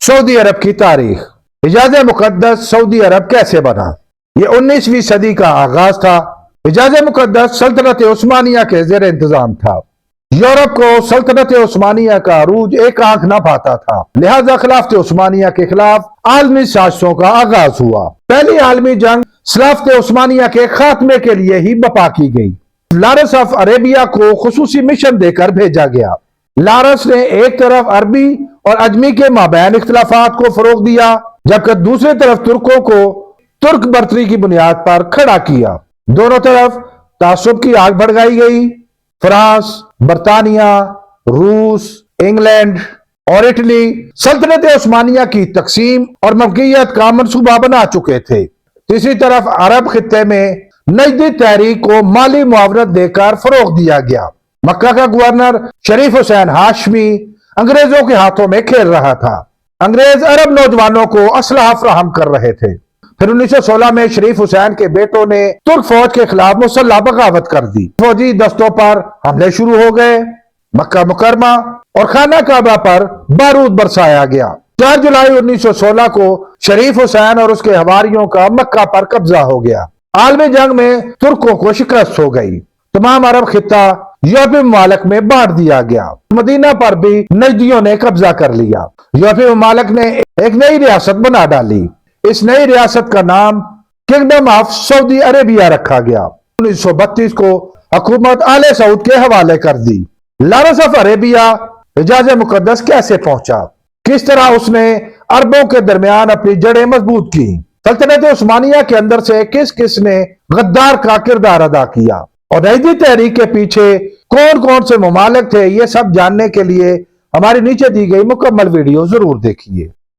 Saudi अरब की तारीख। हिजाज मुकद्दस Saudi अरब कैसे बना? ये 19वीं सदी का आगाज था। हिजाज मुकद्दस सल्तनत उस्मानिया के जेर इंतजाम था। यूरोप को सल्तनत उस्मानिया का अरूज एक आंख न पाता था, लिहाजा खिलाफत उस्मानिया के खिलाफ आलमी साजिशों का आगाज हुआ। पहली आलमी जंग खिलाफत उस्मानिया के खात्मे के लिए ही बपा की गई। लारस ऑफ अरेबिया को खुसूसी मिशन देकर भेजा गया। लारस ने एक तरफ अरबी और अजमी के माबैन इख्तिलाफात को फरोग दिया, जबकि दूसरी तरफ तुर्कों को तुर्क बर्तरी की बुनियाद पर खड़ा किया। दोनों तरफ तासुब की आग भड़काई गई। फ्रांस, बरतानिया, रूस, इंग्लैंड और इटली सल्तनत उस्मानिया की तकसीम और मलकियत का मंसूबा बना चुके थे। तीसरी तरफ अरब खित्ते में नजदी तहरीक को माली मुआवनत देकर फरोग दिया गया। मक्का का गवर्नर शरीफ हुसैन हाशमी अंग्रेजों के हाथों में खेल रहा था। अंग्रेज अरब नौजवानों को असलहा फराहम कर रहे थे। फिर 1916 में शरीफ हुसैन के बेटों ने तुर्क फौज के खिलाफ मुसल्लह बगावत कर दी। फौजी दस्तों पर हमले शुरू हो गए। मक्का मुकरमा और खाना काबा पर बारूद बरसाया गया। 4 जुलाई 1916 को शरीफ हुसैन और उसके हवारियों का मक्का पर कब्जा हो गया। आलमी जंग में तुर्कों को शिकस्त हो गई। तमाम अरब खित्ता यूरोपीय ममालिक में बांट दिया गया। मदीना पर भी नजदियों ने कब्जा कर लिया। यूरोपीय ममालिक ने एक नई रियासत बना डाली। इस नई रियासत का नाम किंगडम ऑफ सऊदी अरेबिया रखा गया। 1932 को हुकूमत आले सऊद के हवाले कर दी। लारस ऑफ अरेबिया हिजाज मुकद्दस कैसे पहुंचा? किस तरह उसने अरबों के दरमियान अपनी जड़ें मजबूत की? सल्तनत उस्मानिया के अंदर से किस किस ने गद्दार का किरदार अदा किया? और नजदी तहरीक के पीछे कौन कौन से ममालिक थे? ये सब जानने के लिए हमारी नीचे दी गई मुकम्मल वीडियो जरूर देखिए।